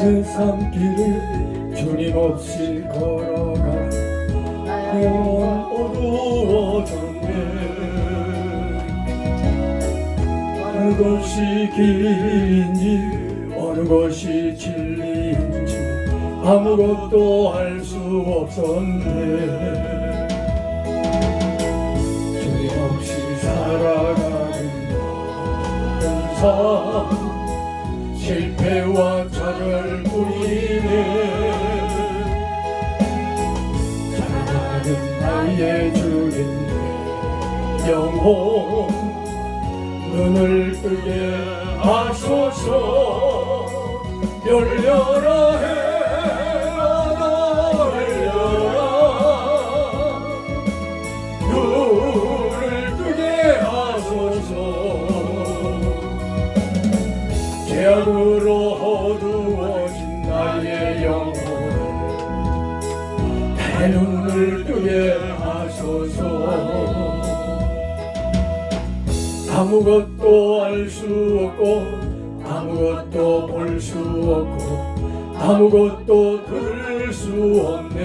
세상 길을 주님 없이 걸어가 영원 어두워졌네. 어느 것이 길인지 어느 것이 진리인지 아무것도 알 수 없었네. 주님 없이 살아가는 삶 실패와 좌절뿐이네. 사랑하는 나의 주님의 영혼 눈을 뜨게 하소서. 열려라 해마다 열려라. 눈을 뜨게 하소서. 죄악으로 어두워진 나의 영혼을 내 눈을 뜨게 하소서. 아무것도 알 수 없고 아무것도 볼 수 없고 아무것도 들을 수 없네.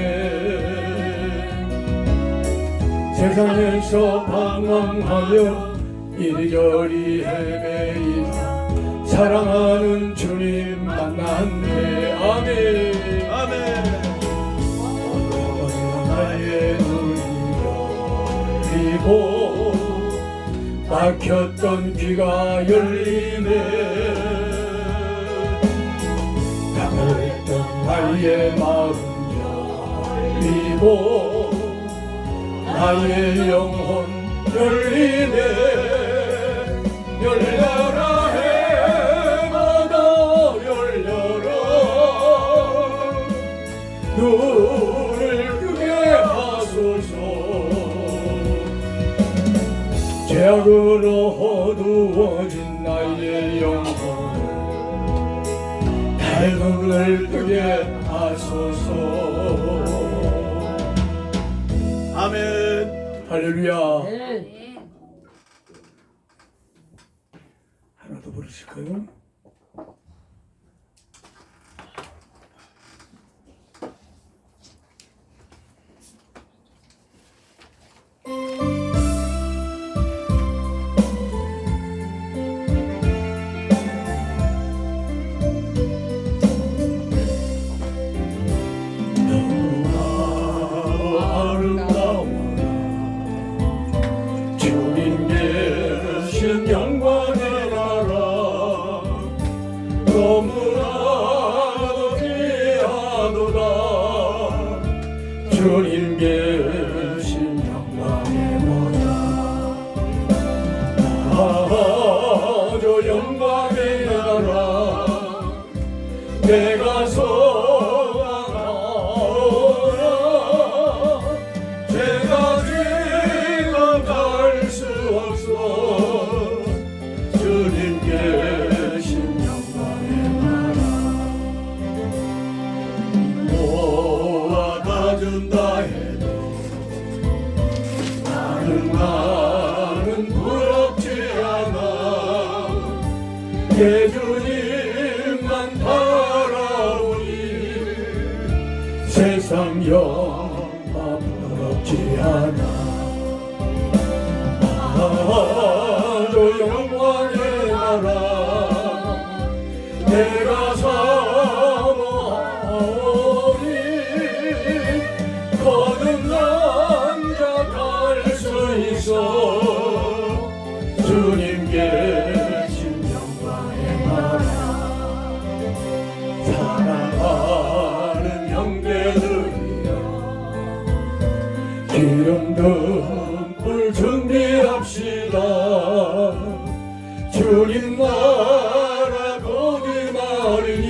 세상에서 방황하며 이리저리 헤매이다 사랑하는 주님 만났네. 아멘 아멘. 나의 눈이 열리고 막혔던 귀가 열리네. 당했던 나의 마음 열리고 나의 영혼 열리네. 열려라 해마다 열려라. 눈을 뜨게 하소서. 죄악으로 어두워진 나의 영혼을 내 눈을 뜨게 하소서. 아멘. 할렐루야. 하나 더 부르실까요? 영광의 나라 너무나도 귀하도다. 주님 계신 영광의 나라 저 영광의 나라 내가 소망하오라. 제가 지금 갈 수 없어 주님 계신 영광의 나라. 모아다준다 해도 나는 부럽지 않아. 예수님만 바라보니 세상 영광 부럽지 않아. 저 영광의 나라 내가 사모하오니 거듭난 자 갈 수 있어. 주님 계신 영광의 나라 사랑하는 형제들이여 기름 듬불 준비합시다. 주님 나라 거듭나리니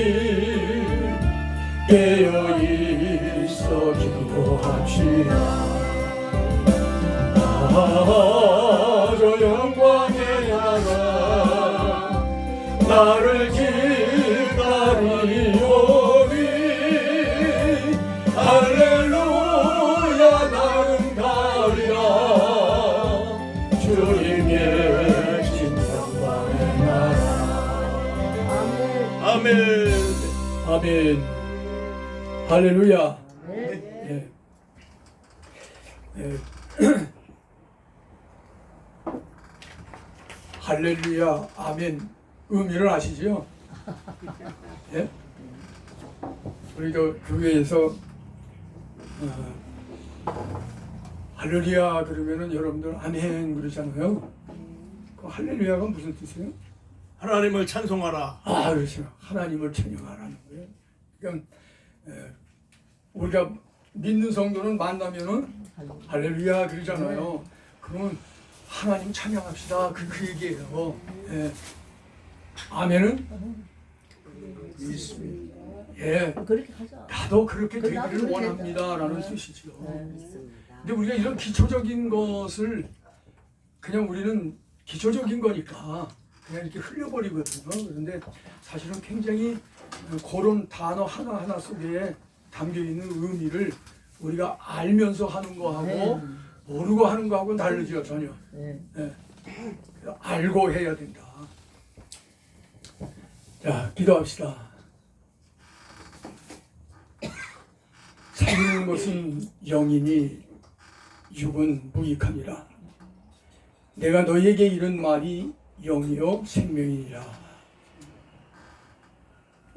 깨어있어 기도합시다. 저 영광의 나라 나를 기다리오니 할렐루야 나는 가리라. 주님 계신 영광의 나라. 아멘. 아멘. 아멘. 할렐루야. 네. 예. 예. 할렐루야, 아멘 의미를 아시죠? 예? 우리가 교회에서 할렐루야 그러면은 여러분들 아멘 그러잖아요. 그 할렐루야가 무슨 뜻이에요? 하나님을 찬송하라. 아, 그렇죠. 하나님을 찬양하라는 거예요. 그러니까 우리가 믿는 성도는 만나면은 할렐루야 그러잖아요. 그러면 하나님 찬양합시다. 그 얘기예요. 예. 아멘은 믿습니다. 예. 그렇게 하자. 나도 그렇게 나도 되기를 그렇게 원합니다라는 했다. 뜻이죠. 그렇습니다. 근데 우리가 이런 기초적인 것을 그냥 우리는 기초적인 거니까 그냥 이렇게 흘려버리거든요. 그런데 사실은 굉장히 그런 단어 하나하나 속에 담겨 있는 의미를 우리가 알면서 하는 거하고 모르고 하는 거하고 다르죠, 전혀. 네. 예. 알고 해야 된다. 자, 기도합시다. 살리는 것은 영이니 육은 무익함이라. 내가 너희에게 이른 말이 영이요 생명이니라.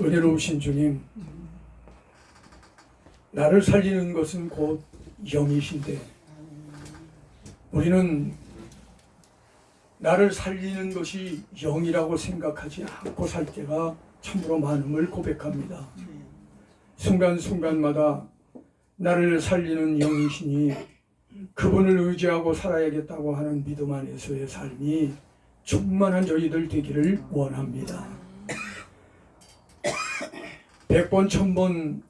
은혜로우신 주님, 나를 살리는 것은 곧 영이신데 우리는 나를 살리는 것이 영이라고 생각하지 않고 살 때가 참으로 많음을 고백합니다. 순간순간마다 나를 살리는 영이시니 그분을 의지하고 살아야겠다고 하는 믿음 안에서의 삶이 충만한 저희들 되기를 원합니다. 100번 1000번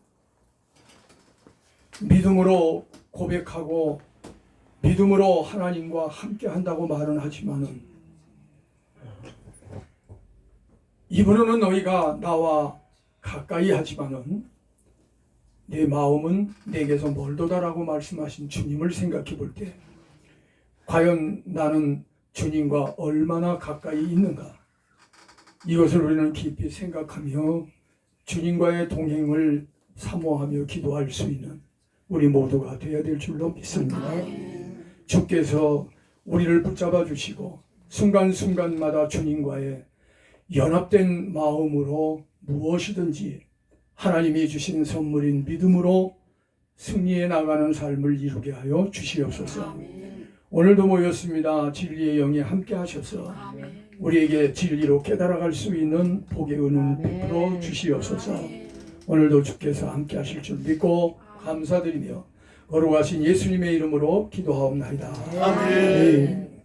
믿음으로 고백하고 믿음으로 하나님과 함께 한다고 말은 하지만은 입으로는 너희가 나와 가까이 하지만은 내 마음은 내게서 멀도다라고 말씀하신 주님을 생각해 볼 때 과연 나는 주님과 얼마나 가까이 있는가? 이것을 우리는 깊이 생각하며 주님과의 동행을 사모하며 기도할 수 있는 우리 모두가 되어야 될 줄로 믿습니다. 주께서 우리를 붙잡아 주시고 순간순간마다 주님과의 연합된 마음으로 무엇이든지 하나님이 주신 선물인 믿음으로 승리해 나가는 삶을 이루게 하여 주시옵소서. 오늘도 모였습니다. 진리의 영이 함께 하셔서 우리에게 진리로 깨달아갈 수 있는 복의 은은 베풀어 주시옵소서. 오늘도 주께서 함께 하실 줄 믿고 감사드리며 거룩하신 예수님의 이름으로 기도하옵나이다. 아멘.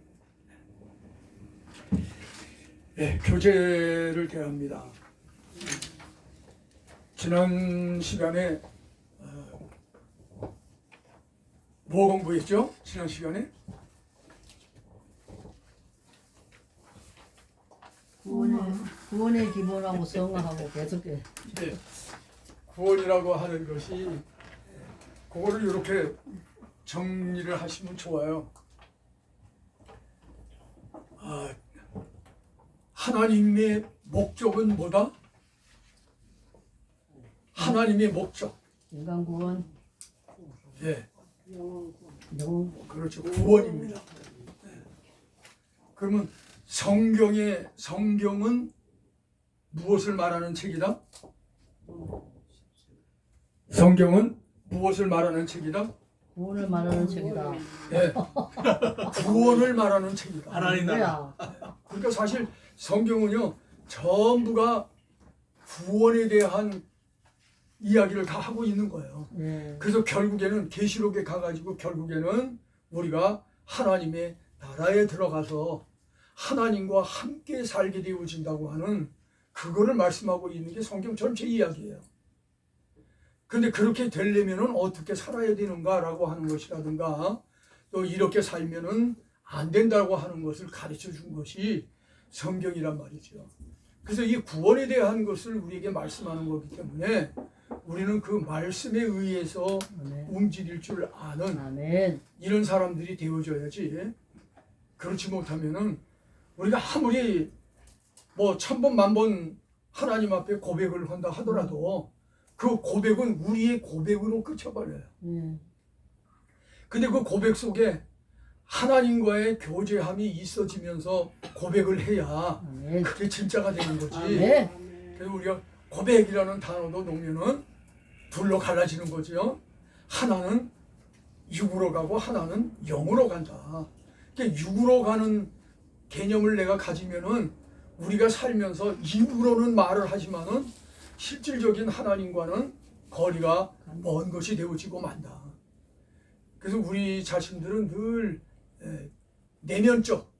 네, 교제를 대합니다. 지난 시간에 뭐 공부했죠? 지난 시간에 구원의 기본하고 성화하고 계속해. 네, 구원이라고 하는 것이 그거를 이렇게 정리를 하시면 좋아요. 하나님의 목적은 뭐다? 하나님의 목적. 인간 구원. 예, 영혼. 그렇죠. 구원입니다. 네. 그러면 성경은 무엇을 말하는 책이다? 성경은 무엇을 말하는 책이다? 구원을 말하는 책이다. 예, 구원을 말하는 책이다. 하나님 나라. 그러니까 사실 성경은요 전부가 구원에 대한 이야기를 다 하고 있는 거예요. 그래서 결국에는 계시록에 가가지고 결국에는 우리가 하나님의 나라에 들어가서 하나님과 함께 살게 되어진다고 하는 그거를 말씀하고 있는 게 성경 전체 이야기예요. 근데 그렇게 되려면은 어떻게 살아야 되는가라고 하는 것이라든가 또 이렇게 살면은 안 된다고 하는 것을 가르쳐 준 것이 성경이란 말이죠. 그래서 이 구원에 대한 것을 우리에게 말씀하는 거기 때문에 우리는 그 말씀에 의해서 움직일 줄 아는 아멘. 이런 사람들이 되어줘야지. 그렇지 못하면은 우리가 아무리 뭐 1000번 1000번 하나님 앞에 고백을 한다 하더라도 그 고백은 우리의 고백으로 그쳐버려요. 근데 그 고백 속에 하나님과의 교제함이 있어지면서 고백을 해야 아멘. 그게 진짜가 되는 거지. 아멘. 그래서 우리가 고백이라는 단어도 놓으면은 둘로 갈라지는 거죠. 하나는 육으로 가고 하나는 영으로 간다. 그러니까 육으로 가는 개념을 내가 가지면은 우리가 살면서 입으로는 말을 하지만은 실질적인 하나님과는 거리가 먼 것이 되어지고 만다. 그래서 우리 자신들은 늘 내면적,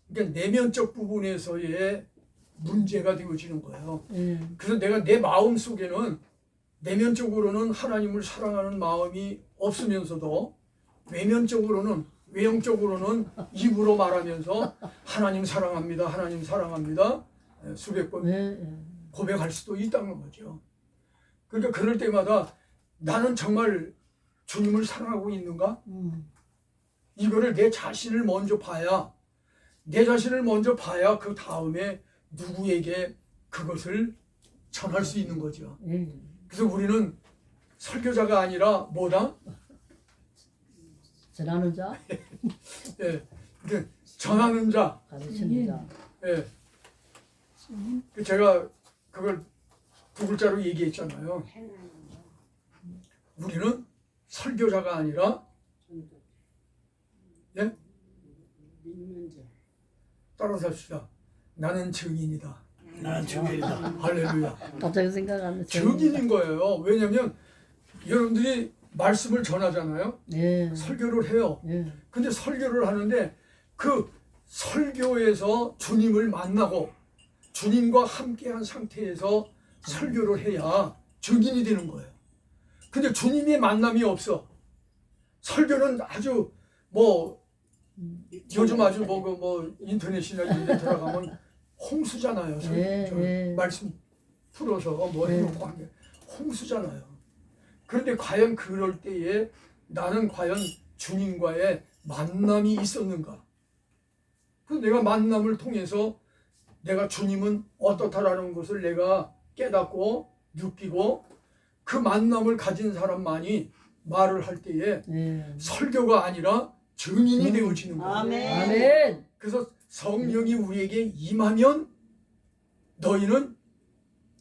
그러니까 내면적 부분에서의 문제가 되어지는 거예요. 그래서 내가 내 마음 속에는 내면적으로는 하나님을 사랑하는 마음이 없으면서도 외면적으로는 외형적으로는 입으로 말하면서 하나님 사랑합니다, 하나님 사랑합니다 수백 번 고백할 수도 있다는 거죠. 그러니까 그럴 때마다 나는 정말 주님을 사랑하고 있는가? 이거를 내 자신을 먼저 봐야, 내 자신을 먼저 봐야 그 다음에 누구에게 그것을 전할 수 있는 거죠. 그래서 우리는 설교자가 아니라 뭐다? 전하는 자, 예, 그러니까 전하는 자. 가르치는 자. 예. 제가 그걸 두 글자로 얘기했잖아요. 우리는 설교자가 아니라, 예? 따라서 합시다. 나는 증인이다. 나는 증인이다. 할렐루야. 갑자기 생각 안 나. 증인인 거예요. 왜냐하면 여러분들이 말씀을 전하잖아요. 설교를 해요. 근데 설교를 하는데 그 설교에서 주님을 만나고 주님과 함께한 상태에서 설교를 해야 증인이 되는 거예요. 근데 주님의 만남이 없어. 설교는 아주 뭐 요즘 아주 뭐 인터넷이나 이런 데 들어가면 홍수잖아요. 말씀 풀어서 뭐 해놓고 한 게 홍수잖아요. 그런데 과연 그럴 때에 나는 과연 주님과의 만남이 있었는가? 그 내가 만남을 통해서 내가 주님은 어떻다라는 것을 내가 깨닫고 느끼고 그 만남을 가진 사람만이 말을 할 때에 설교가 아니라 증인이 되어지는 거예요. 아멘. 그래서 성령이 우리에게 임하면 너희는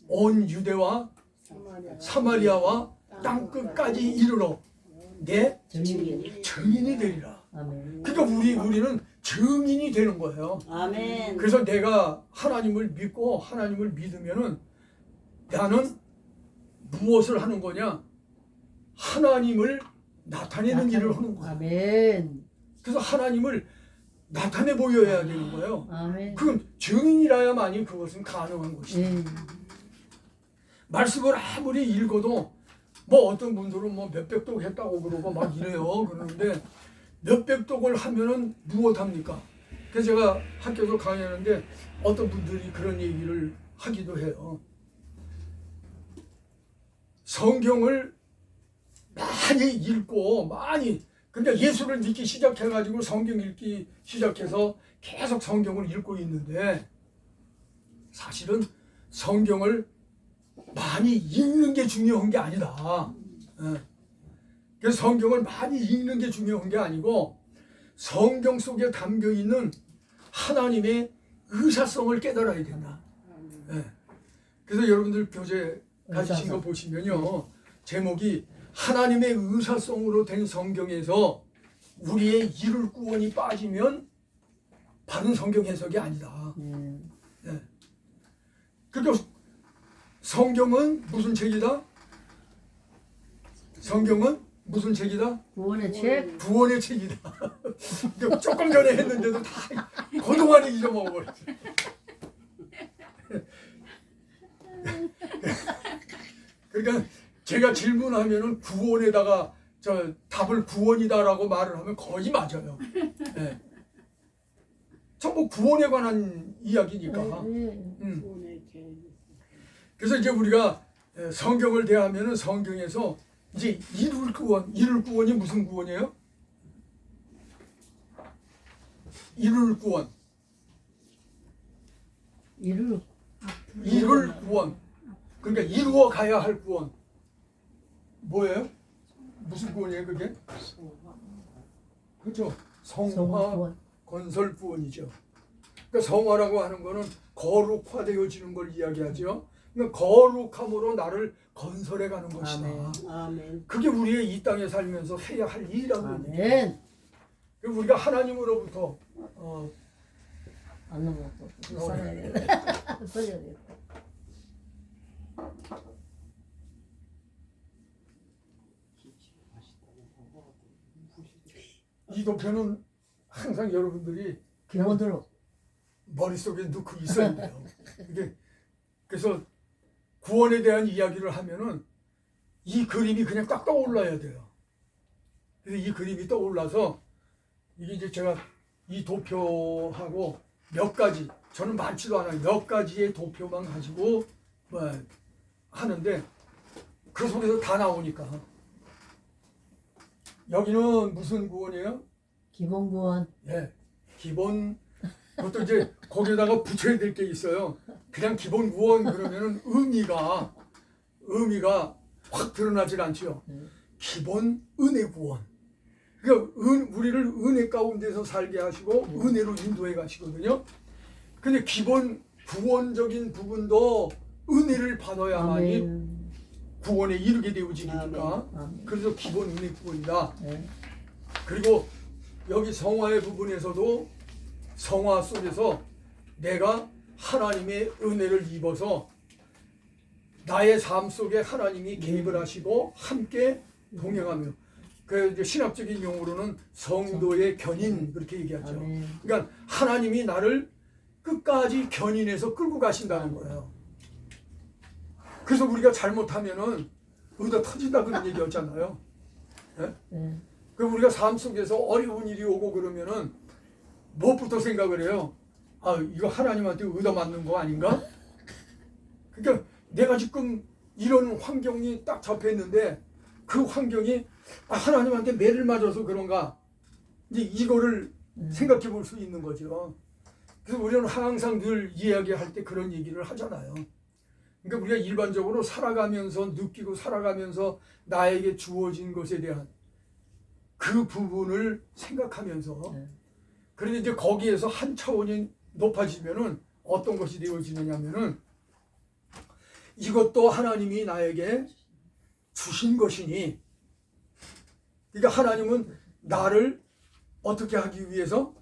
온 유대와 사마리아와 땅 끝까지 이르러 내 증인이 되리라. 아멘. 그러니까 우리는 증인이 되는 거예요. 아멘. 그래서 내가 하나님을 믿고 하나님을 믿으면은 나는 무엇을 하는 거냐? 하나님을 나타내는 일을 하는 거예요. 아멘. 그래서 하나님을 나타내 보여야 되는 거예요. 아멘. 그럼 증인이라야만이 그것은 가능한 것이죠. 말씀을 아무리 읽어도 뭐 어떤 분들은 뭐 몇백 독 했다고 그러고 막 이래요. 그러는데 몇백 독을 하면은 무엇합니까? 그래서 제가 학교에서 강의하는데 어떤 분들이 그런 얘기를 하기도 해요. 성경을 많이 읽고 많이, 그러니까 예수를 믿기 시작해가지고 성경 읽기 시작해서 계속 성경을 읽고 있는데 사실은 성경을 많이 읽는 게 중요한 게 아니다. 그래서 성경을 많이 읽는 게 중요한 게 아니고 성경 속에 담겨 있는 하나님의 의사성을 깨달아야 된다. 그래서 여러분들 교재 가지신 거 보시면요, 제목이 하나님의 의사성으로 된 성경에서 우리의 이룰 구원이 빠지면 바른 성경 해석이 아니다. 그러니까 성경은 무슨 책이다? 성경은 무슨 책이다? 구원의 책. 구원의 책이다. 조금 전에 했는데도 다 그동안에 잊어먹어버렸어. 그러니까 제가 질문하면은 구원에다가 저 답을 구원이다라고 말을 하면 거의 맞아요. 전부 구원에 관한 이야기니까. 그래서 이제 우리가 성경을 대하면은 성경에서 이제 이룰 구원이 무슨 구원이에요? 이룰 구원. 이룰 구원. 그러니까 이루어 가야 할 구원. 뭐예요? 무슨 구원이에요 그게? 그렇죠. 성화 성화구원. 건설 구원이죠. 그러니까 성화라고 하는 거는 거룩화되어지는 걸 이야기하죠. 그러니까 거룩함으로 나를 건설해 가는 것이다. 아멘. 아멘. 그게 우리의 이 땅에 살면서 해야 할 일이라는 거예요. 아멘. 우리가 하나님으로부터 안 넘어갔고 또 살아야겠다. 살려야겠다. 이 도표는 항상 여러분들이 기본으로. 머릿속에 넣고 있어야 돼요. 이게 그래서 구원에 대한 이야기를 하면은 이 그림이 그냥 딱 떠올라야 돼요. 그래서 이 그림이 떠올라서 이게 이제 제가 이 도표하고 몇 가지, 저는 많지도 않아요. 몇 가지의 도표만 가지고 뭐 하는데 그 속에서 다 나오니까. 여기는 무슨 구원이에요? 기본구원. 예, 기본. 그것도 이제 거기에다가 붙여야 될 게 있어요. 그냥 기본 구원 그러면은 의미가 확 드러나질 않죠. 기본 은혜 구원. 그러니까 우리를 은혜 가운데서 살게 하시고 은혜로 인도해 가시거든요. 근데 기본 구원적인 부분도 은혜를 받아야만이 아멘. 구원에 이르게 되어지니까. 아멘. 그래서 기본 은혜 구원이다. 네. 그리고 여기 성화의 부분에서도 성화 속에서 내가 하나님의 은혜를 입어서 나의 삶 속에 하나님이 개입을 하시고 함께 동행하며, 그 이제 신학적인 용어로는 성도의 견인 그렇게 얘기하죠. 아멘. 그러니까 하나님이 나를 끝까지 견인해서 끌고 가신다는 거예요. 그래서 우리가 잘못하면은 여기다 터진다 그런 얘기였잖아요. 예? 네. 그럼 우리가 삶 속에서 어려운 일이 오고 그러면은 무엇부터 생각을 해요? 아, 이거 하나님한테 얻어맞는 거 아닌가? 그러니까 내가 지금 이런 환경이 딱 잡혔는데 그 환경이 하나님한테 매를 맞아서 그런가? 이제 이거를 생각해 볼 수 있는 거죠. 그래서 우리는 항상 늘 이야기할 때 그런 얘기를 하잖아요. 그러니까 우리가 일반적으로 살아가면서 느끼고 살아가면서 나에게 주어진 것에 대한 그 부분을 생각하면서, 그런데 이제 거기에서 한 차원이 높아지면은 어떤 것이 되어지느냐면은 이것도 하나님이 나에게 주신 것이니, 그러니까 하나님은 나를 어떻게 하기 위해서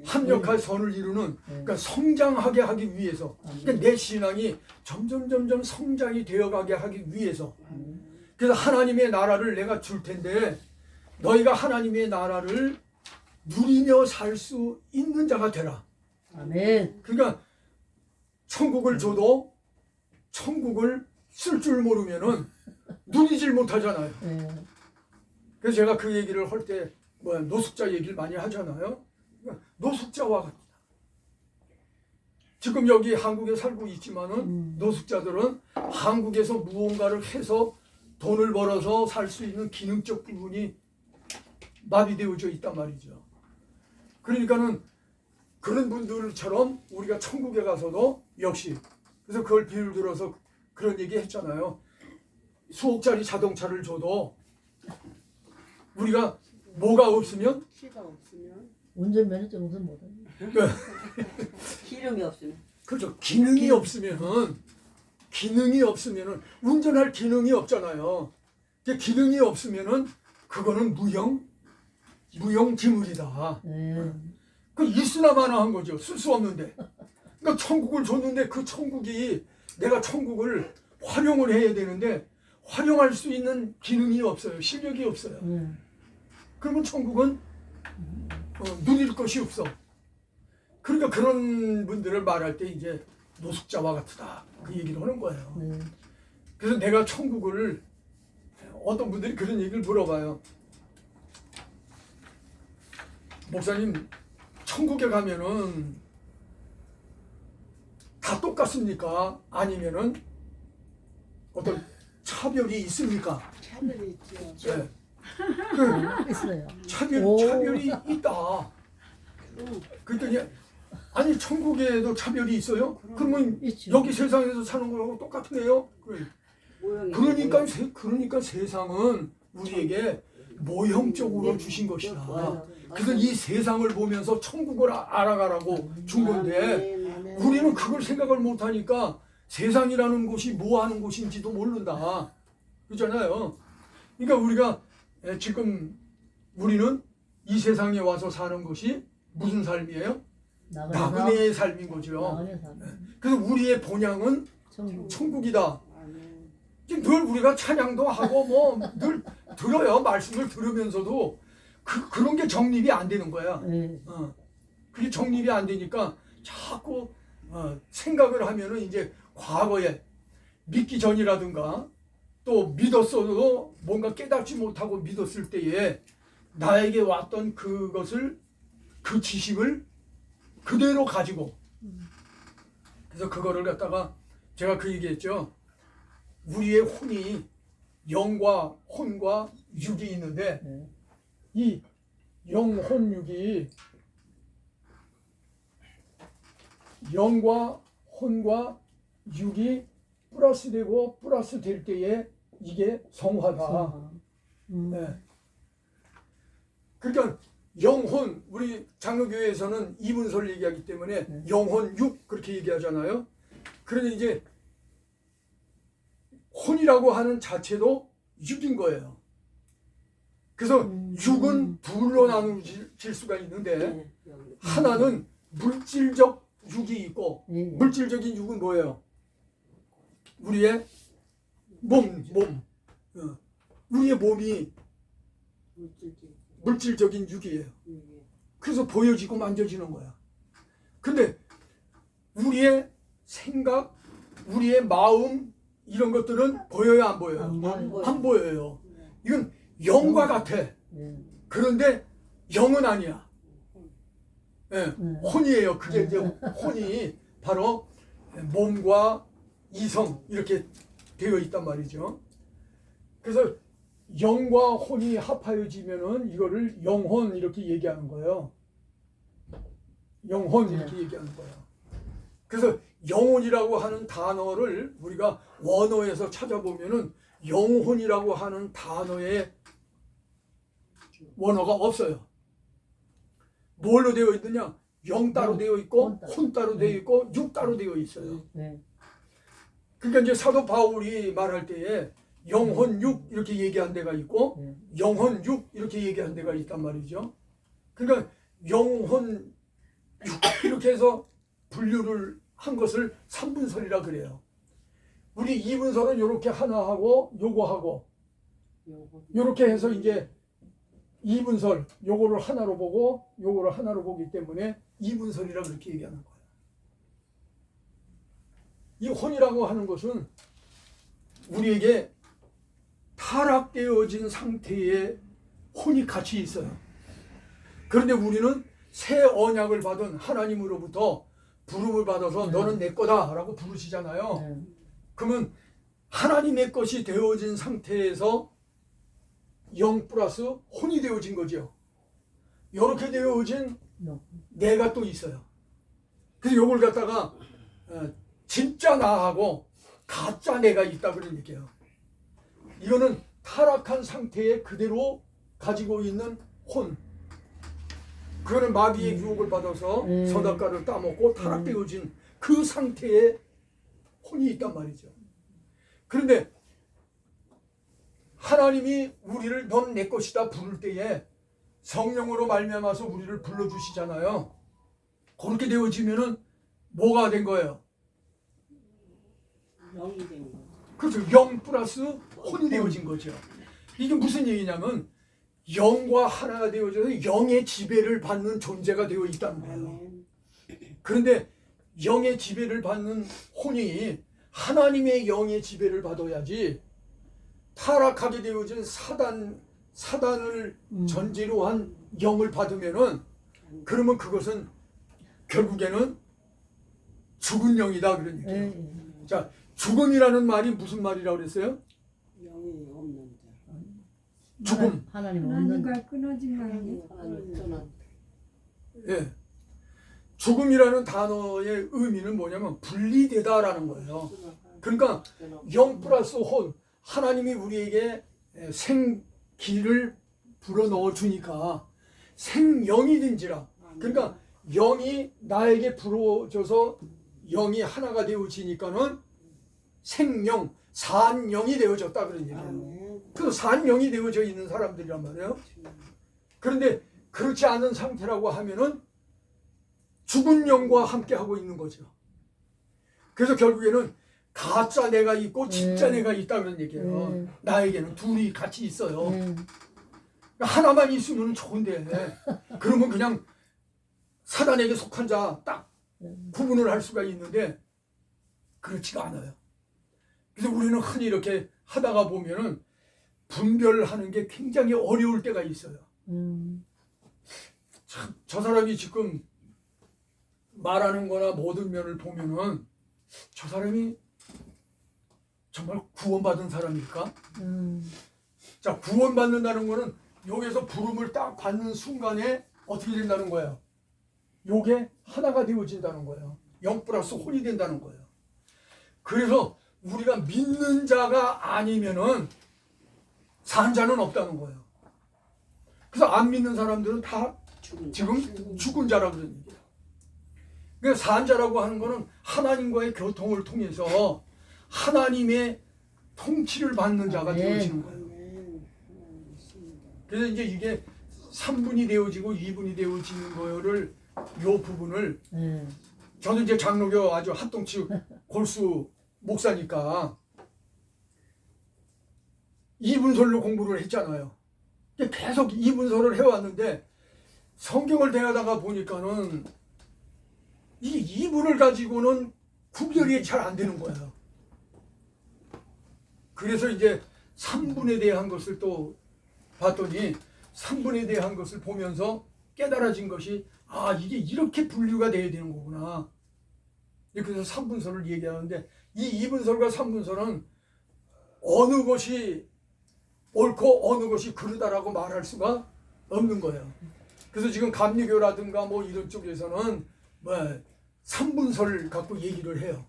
합력할 선을 이루는, 그러니까 성장하게 하기 위해서, 그러니까 내 신앙이 점점 성장이 되어가게 하기 위해서. 그래서 하나님의 나라를 내가 줄 텐데 너희가 하나님의 나라를 누리며 살 수 있는 자가 되라. 아멘. 그러니까 천국을 줘도 천국을 쓸 줄 모르면은 누리질 못하잖아요. 네. 그래서 제가 그 얘기를 할 때 뭐 노숙자 얘기를 많이 하잖아요. 그러니까 노숙자와 같다. 지금 여기 한국에 살고 있지만은 노숙자들은 한국에서 무언가를 해서 돈을 벌어서 살 수 있는 기능적 부분이 마비되어져 있단 말이죠. 그러니까는 그런 분들처럼 우리가 천국에 가서도 역시, 그래서 그걸 비유를 들어서 그런 얘기 했잖아요. 수억짜리 자동차를 줘도 우리가 뭐가 없으면, 키가 없으면, 운전면허증 우선 못하네. 기름이 없으면, 그렇죠. 기능이 없으면은 운전할 기능이 없잖아요. 기능이 없으면은 그거는 무용지물이다. 네. 그 있으나마나 한 거죠. 쓸 수 없는데. 그러니까 천국을 줬는데 그 천국이, 내가 천국을 활용을 해야 되는데 활용할 수 있는 기능이 없어요. 실력이 없어요. 그러면 천국은 누릴 것이 없어. 그러니까 그런 분들을 말할 때 이제 노숙자와 같다, 그 얘기를 하는 거예요. 그래서 내가 천국을, 어떤 분들이 그런 얘기를 물어봐요. 목사님, 천국에 가면은 다 똑같습니까? 아니면은 어떤 차별이 있습니까? 차별이 있죠. 네. 있어요. 차별이 있다. 그랬더니 아니 천국에도 차별이 있어요? 그러면 있죠. 여기 세상에서 사는 거하고 똑같네요. 그러니까 세상은 우리에게 모형적으로 주신 것이다. 그래서 이 세상을 보면서 천국을 알아가라고 준 건데 우리는 그걸 생각을 못하니까 세상이라는 곳이 뭐 하는 곳인지도 모른다. 그렇잖아요. 그러니까 우리가 지금 우리는 이 세상에 와서 사는 것이 무슨 삶이에요? 나그네의 삶인 거죠. 나그네 삶. 그래서 우리의 본향은 천국이다. 지금 늘 우리가 찬양도 하고 뭐 늘 들어요. 말씀을 들으면서도 그런 게 정립이 안 되는 거야. 네. 그게 정립이 안 되니까 자꾸 생각을 하면은 이제 과거에 믿기 전이라든가 또 믿었어도 뭔가 깨닫지 못하고 믿었을 때에 나에게 왔던 그것을 그 지식을 그대로 가지고 그래서 그거를 갖다가 제가 그 얘기했죠. 우리의 혼이 영과 혼과 육이 있는데 이 영혼육이 영과 혼과 육이 플러스 되고 플러스 될 때에 이게 성화다. 네. 그러니까 영혼 우리 장로교회에서는 이분설 얘기하기 때문에 영혼 육 그렇게 얘기하잖아요. 그런데 이제 혼이라고 하는 자체도 육인 거예요. 그래서 육은 둘로 나누어질 수가 있는데 하나는 물질적 육이 있고 물질적인 육은 뭐예요? 우리의 몸. 우리의 몸이 물질적인 육이에요. 그래서 보여지고 만져지는 거야. 근데 우리의 생각, 우리의 마음 이런 것들은 보여요, 안 보여요? 안 보여요. 이건 영과 같아. 그런데 영은 아니야. 예, 혼이에요. 그게 이제 혼이 바로 몸과 이성 이렇게 되어 있단 말이죠. 그래서 영과 혼이 합하여지면은 이거를 영혼 이렇게 얘기하는 거예요. 영혼 이렇게 얘기하는 거예요. 그래서 영혼이라고 하는 단어를 우리가 원어에서 찾아보면은 영혼이라고 하는 단어의 원어가 없어요. 뭘로 되어 있느냐? 영 따로 되어 있고 혼 따로 되어 있고 육 따로 되어 있어요. 그러니까 이제 사도 바울이 말할 때에 영혼 육 이렇게 얘기한 데가 있고 영혼 육 이렇게 얘기한 데가 있단 말이죠. 그러니까 영혼 육 이렇게 해서 분류를 한 것을 삼분설이라 그래요. 우리 이분설은 이렇게 하나 하고 요거 하고 이렇게 해서 이제 이분설 요거를 하나로 보고 요거를 하나로 보기 때문에 이분설이라 그렇게 얘기하는 거예요. 이 혼이라고 하는 것은 우리에게 타락되어진 상태에 혼이 같이 있어요. 그런데 우리는 새 언약을 받은 하나님으로부터 부름을 받아서 너는 내 거다 라고 부르시잖아요. 그러면 하나님의 것이 되어진 상태에서 영 플러스 혼이 되어진 거죠. 이렇게 되어진 내가 또 있어요. 그래서 이걸 갖다가 진짜 나하고 가짜 내가 있다 그런 얘기예요. 이거는 타락한 상태에 그대로 가지고 있는 혼. 그거는 마귀의 유혹을 받아서 선악과를 따먹고 타락되어진 그 상태에 혼이 있단 말이죠. 그런데 하나님이 우리를 넌 내 것이다 부를 때에 성령으로 말미암아서 우리를 불러주시잖아요. 그렇게 되어지면은 뭐가 된 거예요? 영이 된 거죠. 그렇죠. 영 플러스 혼이 되어진 거죠. 이게 무슨 얘기냐면 영과 하나가 되어져서 영의 지배를 받는 존재가 되어 있다는 거예요. 그런데 영의 지배를 받는 혼이 하나님의 영의 지배를 받아야지 타락하게 되어진 사단을 전제로 한 영을 받으면은 그러면 그것은 결국에는 죽은 영이다 그런 얘기예요. 자, 죽음이라는 말이 무슨 말이라고 그랬어요? 영이 없는 자. 죽음. 하나님 없는 하나님과 끊어진 거 아니에요? 예. 죽음이라는 단어의 의미는 뭐냐면 분리되다라는 거예요. 그러니까 영 플러스 혼, 하나님이 우리에게 생기를 불어넣어 주니까 생영이 된지라. 그러니까 영이 나에게 불어줘서 영이 하나가 되어지니까는 생영, 산영이 되어졌다 그런 얘기예요. 아멘. 그 산영이 되어져 있는 사람들이란 말이에요. 그런데 그렇지 않은 상태라고 하면은 죽은 영과 함께 하고 있는 거죠. 그래서 결국에는 가짜 내가 있고 진짜 내가 있다 그런 얘기예요. 나에게는 둘이 같이 있어요. 하나만 있으면 좋은데 그러면 그냥 사단에게 속한 자 딱 구분을 할 수가 있는데 그렇지가 않아요. 그래서 우리는 흔히 이렇게 하다가 보면은 분별하는 게 굉장히 어려울 때가 있어요. 참, 저 사람이 지금 말하는 거나 모든 면을 보면은 저 사람이 정말 구원받은 사람일까? 자, 구원받는다는 거는 여기서 부름을 딱 받는 순간에 어떻게 된다는 거예요? 요게 하나가 되어진다는 거예요. 영 플러스 혼이 된다는 거예요. 그래서 우리가 믿는 자가 아니면은 산 자는 없다는 거예요. 그래서 안 믿는 사람들은 다 지금 죽은 자라고 그러는 얘기예요. 그러니까 산 자라고 하는 거는 하나님과의 교통을 통해서 하나님의 통치를 받는 자가 되어지는 거예요. 그래서 이제 이게 3분이 되어지고 2분이 되어지는 거를 요 부분을 저는 이제 장로교 아주 합동치 골수 목사니까 이분설로 공부를 했잖아요. 계속 이분설을 해왔는데 성경을 대하다가 보니까는 이 이분을 가지고는 구별이 잘 안 되는 거예요. 그래서 이제 3분에 대한 것을 또 봤더니 3분에 대한 것을 보면서 깨달아진 것이 아 이게 이렇게 분류가 돼야 되는 거구나. 그래서 3분설을 얘기하는데 이 2분설과 3분설은 어느 것이 옳고 어느 것이 그르다라고 말할 수가 없는 거예요. 그래서 지금 감리교라든가 뭐 이런 쪽에서는 뭐 3분설 갖고 얘기를 해요.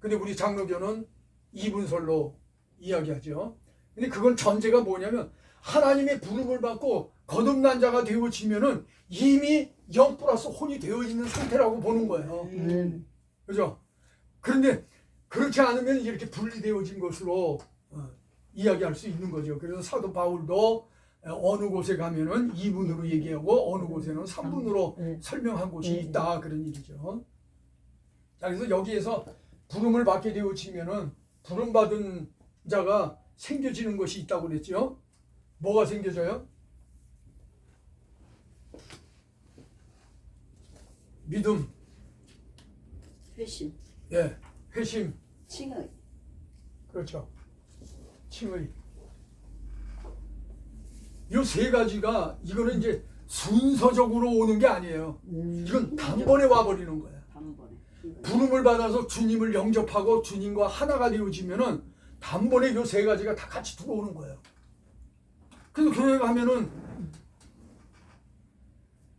근데 우리 장로교는 2분설로 이야기하죠. 근데 그건 전제가 뭐냐면 하나님의 부름을 받고 거듭난 자가 되어지면은 이미 영 플러스 혼이 되어 있는 상태라고 보는 거예요. 그죠? 그런데 그렇지 않으면 이렇게 분리되어진 것으로 이야기할 수 있는 거죠. 그래서 사도 바울도 어느 곳에 가면은 2분으로 얘기하고 어느 곳에는 3분으로 설명한 곳이 있다 그런 얘기죠. 자, 그래서 여기에서 부름을 받게 되어지면은 부름 받은 자가 생겨지는 것이 있다고 그랬죠. 뭐가 생겨져요? 믿음, 회심, 예, 회심, 칭의, 그렇죠. 칭의. 이 세 가지가 이거는 이제 순서적으로 오는 게 아니에요. 이건 단번에 와버리는 거예요. 단번에. 부름을 받아서 주님을 영접하고 주님과 하나가 되어지면은 단번에 이 세 가지가 다 같이 들어오는 거예요. 그래서 교회 가면은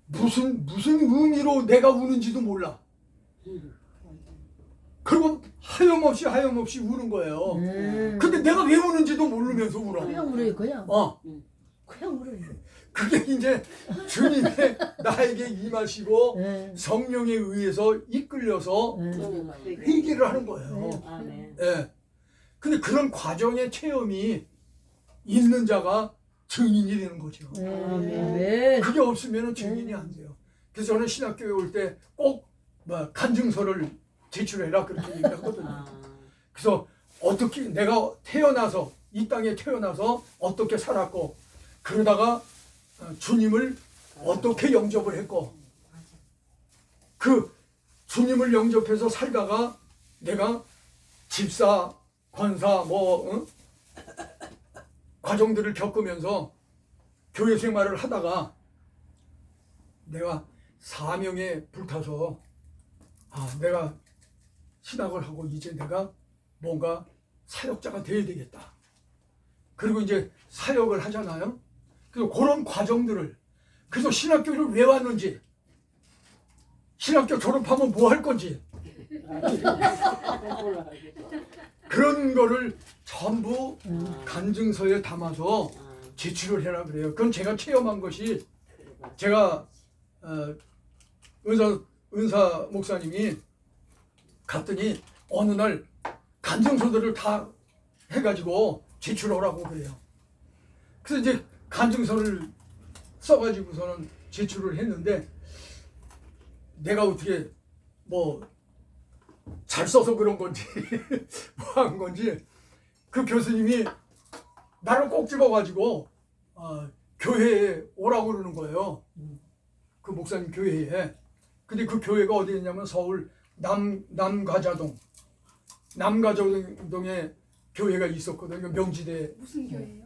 무슨 의미로 내가 우는지도 몰라. 그리고 하염없이 우는 거예요. 근데 내가 왜 우는지도 모르면서 울어. 그냥 울어요 그냥. 그냥 울어요. 그게 이제 주님의 나에게 임하시고 성령에 의해서 이끌려서 회개를 하는 거예요. 아멘. 예. 근데 그런 과정의 체험이 있는 자가 증인이 되는 거죠. 아멘. 그게 없으면 증인이 안 돼요. 그래서 저는 신학교에 올 때 꼭 간증서를 제출해라 그렇게 얘기하거든요. 그래서 어떻게 내가 태어나서 이 땅에 태어나서 어떻게 살았고 그러다가 주님을 어떻게 영접을 했고 그 주님을 영접해서 살다가 내가 집사, 권사 과정들을 겪으면서 교회 생활을 하다가 내가 사명에 불타서 내가 신학을 하고 이제 내가 뭔가 사역자가 되어야 되겠다. 그리고 이제 사역을 하잖아요. 그래서 그런 과정들을 그래서 신학교를 왜 왔는지 신학교 졸업하면 뭐 할 건지 몰라. 그런 거를 전부 간증서에 담아서 제출을 해라 그래요. 그건 제가 체험한 것이 제가 은사 목사님이 갔더니 어느 날 간증서들을 다 해가지고 제출하라고 그래요. 그래서 이제 간증서를 써가지고서는 제출을 했는데 내가 어떻게 뭐 잘 써서 그런 건지 뭐 한 건지 그 교수님이 나를 꼭 집어가지고 교회에 오라고 그러는 거예요. 그 목사님 교회에. 근데 그 교회가 어디였냐면 서울 남가자동에 교회가 있었거든요. 명지대. 무슨 교회예요?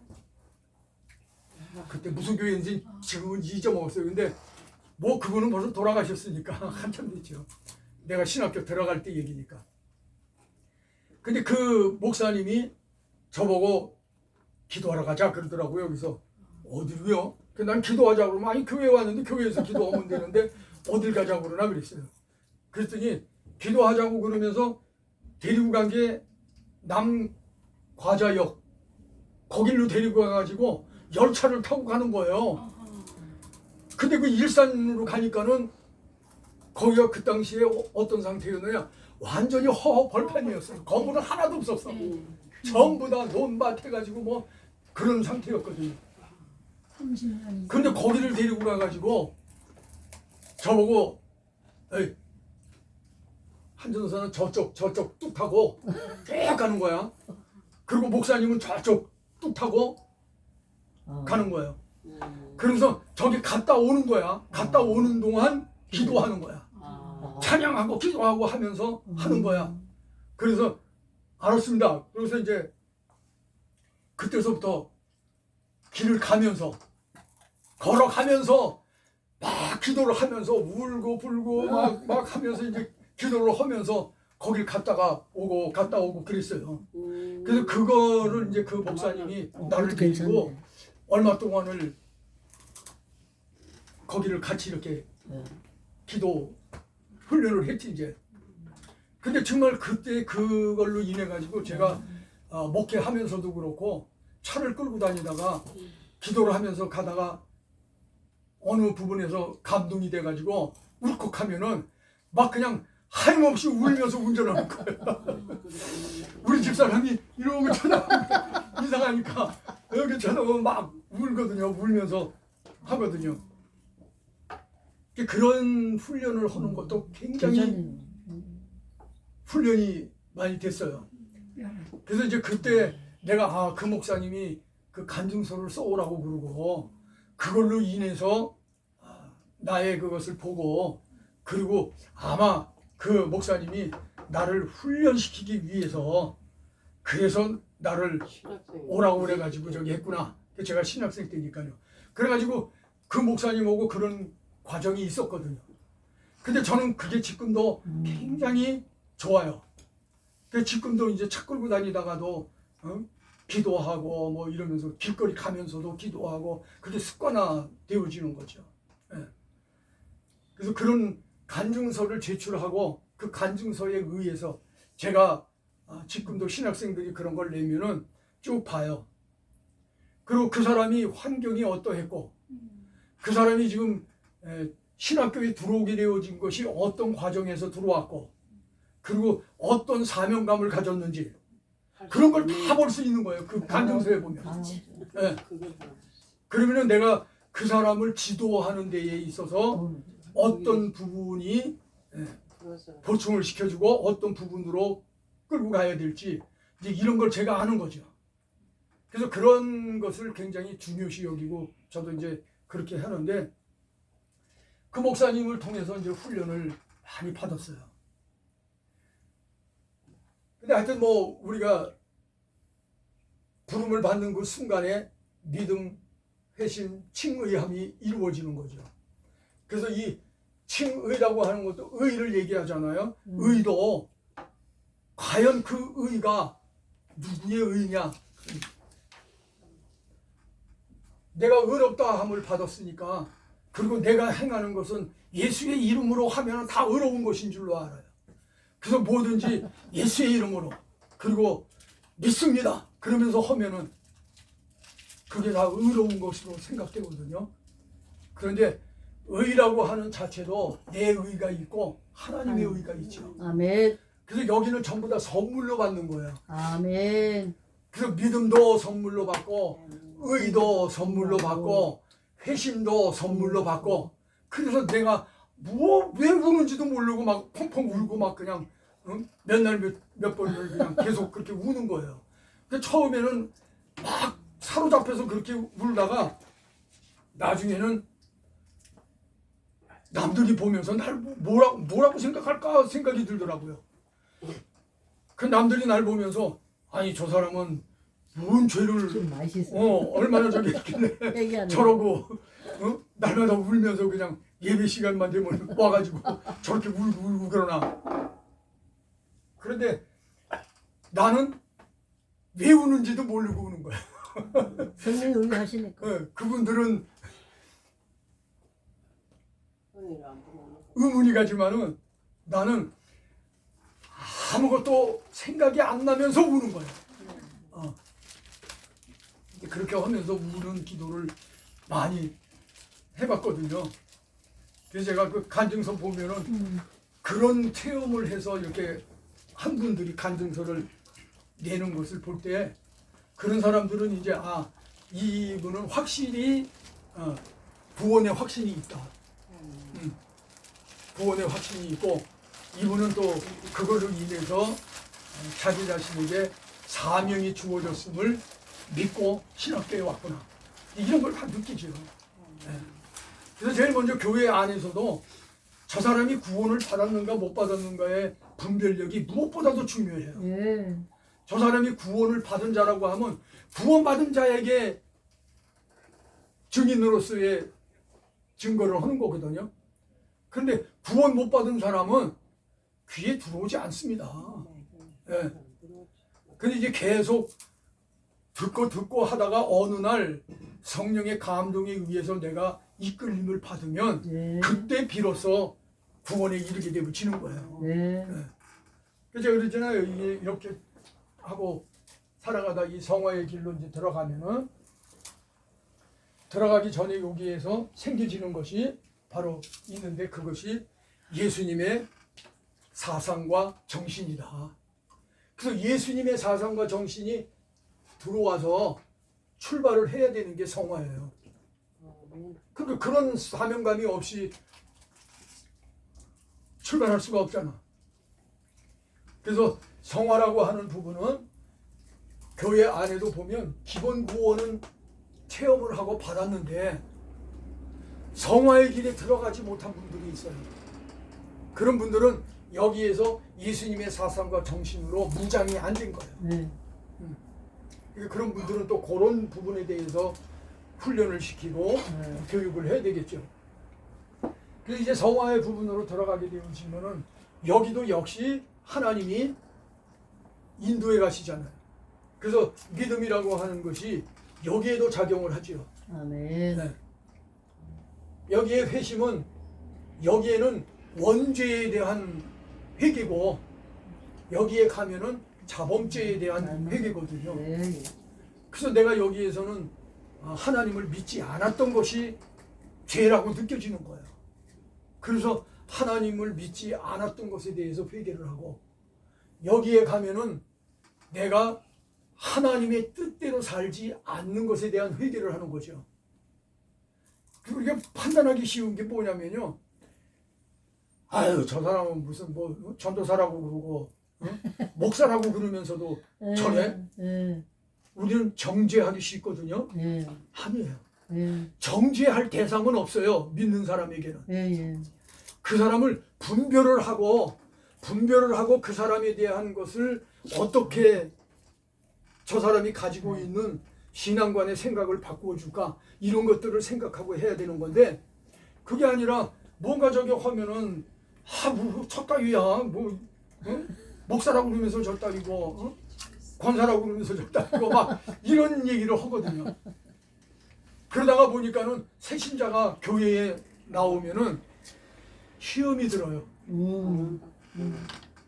그때 무슨 교회인지 지금은 잊어먹었어요. 근데 뭐 그분은 벌써 돌아가셨으니까 한참 됐죠. 내가 신학교 들어갈 때 얘기니까. 근데 그 목사님이 저보고 기도하러 가자 그러더라고요. 그래서 어디로요? 난 기도하자고 그러면 아니 교회에 왔는데 교회에서 기도하면 되는데 어딜 가자고 그러나 그랬어요. 그랬더니 기도하자고 그러면서 데리고 간 게 남과자역 거길로 데리고 가가지고 열차를 타고 가는 거예요. 근데 그 일산으로 가니까는 거기가 그 당시에 어떤 상태였느냐 완전히 허허벌판이었어요. 건물은 하나도 없었어. 전부 다 논밭 해가지고 뭐 그런 상태였거든요. 30년이. 근데 거기를 데리고 가가지고 저보고 에이 한전도사는 저쪽 뚝 타고 쭉 가는 거야. 그리고 목사님은 저쪽 뚝 타고 가는 거예요. 그러면서 저기 갔다 오는 거야. 갔다 오는 동안 기도하는 거야. 찬양하고 기도하고 하면서 하는 거야. 그래서 알았습니다. 그래서 이제 그때서부터 길을 가면서 걸어가면서 막 기도를 하면서 울고 불고 막 하면서 이제 기도를 하면서 거길 갔다 오고 그랬어요. 그래서 그거를 이제 그 목사님이 나를 데리고 얼마 동안을 거기를 같이 이렇게 기도 훈련을 했지 이제. 근데 정말 그때 그걸로 인해 가지고 제가 목회하면서도 그렇고 차를 끌고 다니다가 기도를 하면서 가다가 어느 부분에서 감동이 돼 가지고 울컥하면은 막 그냥 하염없이 울면서 운전하는 거예요. 우리 집사람이 이러고 쳐다보면 이상하니까 여기 쳐다보면 막 울거든요. 울면서 하거든요. 그런 훈련을 하는 것도 굉장히 훈련이 많이 됐어요. 그래서 이제 그때 내가 그 목사님이 그 간증서를 써오라고 그러고 그걸로 인해서 나의 그것을 보고 그리고 아마 그 목사님이 나를 훈련시키기 위해서 그래서 나를 오라고 그래가지고 저기 했구나. 제가 신학생 때니까요. 그래가지고 그 목사님 오고 그런 과정이 있었거든요. 근데 저는 그게 지금도 굉장히 좋아요. 지금도 이제 차 끌고 다니다가도 기도하고 뭐 이러면서 길거리 가면서도 기도하고 그게 습관화 되어지는 거죠. 예. 그래서 그런 간증서를 제출하고 그 간증서에 의해서 제가 지금도 신학생들이 그런 걸 내면은 쭉 봐요. 그리고 그 사람이 환경이 어떠했고 그 사람이 지금 신학교에 들어오게 되어진 것이 어떤 과정에서 들어왔고 그리고 어떤 사명감을 가졌는지 그런 걸 다 볼 수 있는 거예요. 그 간증서에 보면. 네. 그러면은 내가 그 사람을 지도하는 데에 있어서 어떤 부분이 보충을 시켜주고 어떤 부분으로 끌고 가야 될지 이제 이런 걸 제가 아는 거죠. 그래서 그런 것을 굉장히 중요시 여기고 저도 이제 그렇게 하는데 그 목사님을 통해서 이제 훈련을 많이 받았어요. 근데 하여튼 뭐 우리가 부름을 받는 그 순간에 믿음, 회심, 칭의함이 이루어지는 거죠. 그래서 이 칭의라고 하는 것도 의를 얘기하잖아요. 의도 과연 그 의가 누구의 의냐? 내가 의롭다 함을 받았으니까 그리고 내가 행하는 것은 예수의 이름으로 하면 다 의로운 것인 줄로 알아요. 그래서 뭐든지 예수의 이름으로 그리고 믿습니다. 그러면서 하면은 그게 다 의로운 것으로 생각되거든요. 그런데 의라고 하는 자체도 내 의가 있고 하나님의 의가 있죠. 아멘. 그래서 여기는 전부 다 선물로 받는 거예요. 아멘. 그래서 믿음도 선물로 받고 의도 선물로 받고 회심도 선물로 받고 그래서 내가 왜 우는지도 모르고 막 펑펑 울고 막 그냥 몇 날 몇 번을 그냥 계속 그렇게 우는 거예요. 그 처음에는 막 사로잡혀서 그렇게 울다가 나중에는 남들이 보면서 날 뭐라고 생각할까 생각이 들더라고요. 그 남들이 날 보면서 아니 저 사람은 뭔 죄를 좀 맛있어. 얼마나 저기 있길래 얘기하는 저러고 날마다 울면서 그냥 예배 시간만 되면 와가지고 저렇게 울고 그러나. 그런데 나는 왜 우는지도 모르고 우는 거야. 성령이 의하시니까. 그분들은 은혜를 안 부르는 의문이 가지만은 나는 아무것도 생각이 안 나면서 우는 거야. 그렇게 하면서 우는 기도를 많이 해봤거든요. 그래서 제가 그 간증서 보면은 그런 체험을 해서 이렇게 한 분들이 간증서를 내는 것을 볼 때 그런 사람들은 이제 이분은 확실히 구원의 확신이 있다. 구원의 확신이 있고 이분은 또 그거를 인해서 자기 자신에게 사명이 주어졌음을 믿고 신학교에 왔구나. 이런 걸 다 느끼죠. 그래서 제일 먼저 교회 안에서도 저 사람이 구원을 받았는가 못 받았는가의 분별력이 무엇보다도 중요해요. 예. 저 사람이 구원을 받은 자라고 하면 구원받은 자에게 증인으로서의 증거를 하는 거거든요. 그런데 구원 못 받은 사람은 귀에 들어오지 않습니다. 예. 근데 이제 계속 듣고 하다가 어느 날 성령의 감동에 의해서 내가 이끌림을 받으면 네. 그때 비로소 구원에 이르게 되어지는 거예요. 네. 그래서 그러잖아요. 이렇게 하고 살아가다 이 성화의 길로 이제 들어가면은 들어가기 전에 여기에서 생겨지는 것이 바로 있는데 그것이 예수님의 사상과 정신이다. 그래서 예수님의 사상과 정신이 들어와서 출발을 해야 되는 게 성화예요. 그러니까 그런 사명감이 없이 출발할 수가 없잖아. 그래서 성화라고 하는 부분은 교회 안에도 보면 기본 구원은 체험을 하고 받았는데 성화의 길에 들어가지 못한 분들이 있어요. 그런 분들은 여기에서 예수님의 사상과 정신으로 무장이 안 된 거예요. 네. 그런 분들은 또 그런 부분에 대해서 훈련을 시키고 교육을 해야 되겠죠. 그래서 이제 성화의 부분으로 들어가게 되시면은 여기도 역시 하나님이 인도해 가시잖아요. 그래서 믿음이라고 하는 것이 여기에도 작용을 하죠. 아멘. 네. 여기에 회심은 여기에는 원죄에 대한 회개고 여기에 가면은 자범죄에 대한 회개거든요. 네. 그래서 내가 여기에서는 하나님을 믿지 않았던 것이 죄라고 느껴지는 거예요. 그래서 하나님을 믿지 않았던 것에 대해서 회개를 하고 여기에 가면은 내가 하나님의 뜻대로 살지 않는 것에 대한 회개를 하는 거죠. 그리고 이게 판단하기 쉬운 게 뭐냐면요. 아유 저 사람은 무슨 뭐 전도사라고 그러고 목사라고 그러면서도 저래? 우리는 정죄하기 쉽거든요. 아니에요. 정죄할 대상은 없어요. 믿는 사람에게는. 그 사람을 분별을 하고 그 사람에 대한 것을 어떻게 저 사람이 가지고 있는 신앙관의 생각을 바꾸어 줄까 이런 것들을 생각하고 해야 되는 건데 그게 아니라 뭔가 저기 하면은 뭐 척따위야 뭐 목사라고 그러면서 저 따위고 권사라고 그러면서 저 따위고 막 이런 얘기를 하거든요. 그러다가 보니까는 새신자가 교회에 나오면은 시험이 들어요.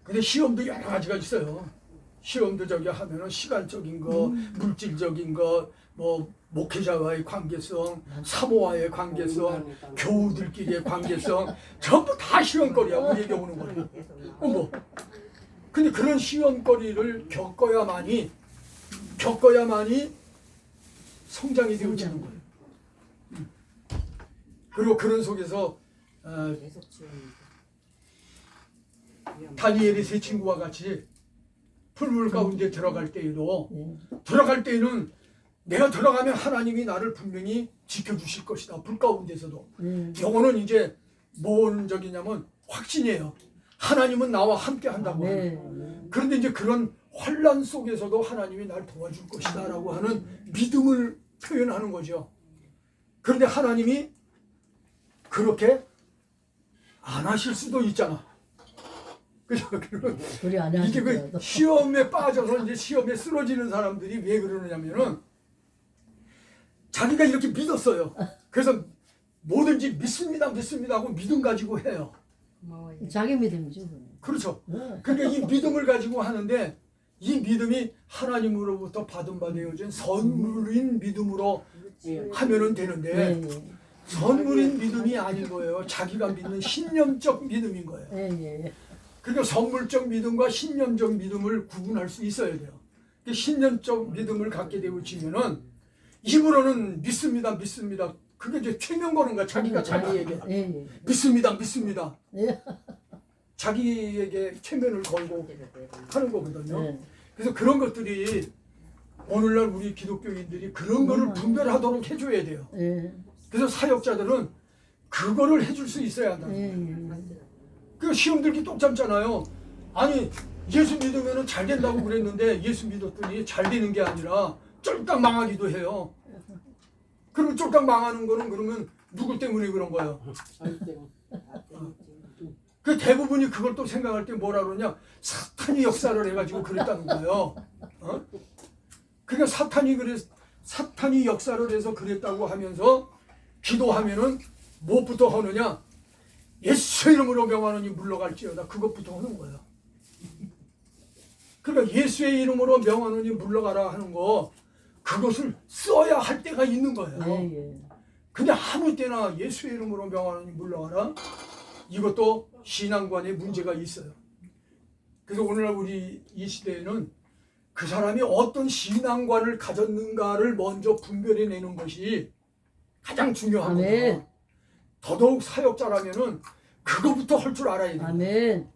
근데 시험도 여러 가지가 있어요. 시험도 저기 하면은 시간적인 거, 물질적인 거, 뭐 목회자와의 관계성, 사모와의 관계성, 교우들끼리의 관계성, 전부 다 시험거리야. 우리에게 오는 거예요. 뭐. 근데 그런 시험거리를 겪어야만이 성장이 되어지는 거예요. 그리고 그런 속에서 계속 지원입니다. 다니엘의 세 친구와 같이 풀물 가운데 들어갈 때에도 네. 들어갈 때에는 내가 들어가면 하나님이 나를 분명히 지켜주실 것이다. 불 가운데서도. 요거는 이제 뭔 적이냐면 확신이에요. 하나님은 나와 함께 한다고. 네. 그런데 이제 그런 환란 속에서도 하나님이 날 도와줄 것이다 라고 하는 믿음을 표현하는 거죠. 그런데 하나님이 그렇게 안 하실 수도 있잖아. 그죠? 우리 안 이게 그 하시더라도. 시험에 빠져서 이제 시험에 쓰러지는 사람들이 왜 그러느냐면은 자기가 이렇게 믿었어요. 그래서 뭐든지 믿습니다 하고 믿음 가지고 해요. 고마워요. 자기 믿음이죠. 그건. 그렇죠. 네. 그러니까 이 믿음을 가지고 하는데 이 믿음이 하나님으로부터 받은 바 되어진 선물인 믿음으로 하면은 되는데 네, 네. 선물인 믿음이 아닌 거예요. 자기가 믿는 신념적 믿음인 거예요. 네, 네. 그러니까 선물적 믿음과 신념적 믿음을 구분할 수 있어야 돼요. 신념적 믿음을 갖게 되어지면은 입으로는 믿습니다. 그게 이제 최면 거는 거야. 자기가 자기에게 네, 네. 믿습니다. 네. 자기에게 최면을 걸고 하는 거거든요. 네. 그래서 그런 것들이 오늘날 우리 기독교인들이 그런 거를 분별하도록 해줘야 돼요. 네. 그래서 사역자들은 그거를 해줄 수 있어야 한다. 네. 그 시험 들기 똑같잖아요. 아니 예수 믿으면 잘 된다고 그랬는데 예수 믿었더니 잘 되는 게 아니라 쫄딱 망하기도 해요. 그럼 쫄딱 망하는 거는 그러면 누구 때문에 그런 거예요? 그 대부분이 그걸 또 생각할 때 뭐라 그러냐? 사탄이 역사를 해가지고 그랬다는 거예요. 어? 그러니까 사탄이 역사를 해서 그랬다고 하면서 기도하면은 무엇부터 하느냐? 예수 이름으로 명하노니 물러갈지어다. 그것부터 하는 거예요. 그러니까 예수의 이름으로 명하노니 물러가라 하는 거 그것을 써야 할 때가 있는 거예요. 네. 근데 아무 때나 예수의 이름으로 명하노니 물러가라. 이것도 신앙관에 문제가 있어요. 그래서 오늘날 우리 이 시대에는 그 사람이 어떤 신앙관을 가졌는가를 먼저 분별해내는 것이 가장 중요한 거예요. 아멘. 더더욱 사역자라면은 그거부터 할 줄 알아야 돼요. 아멘.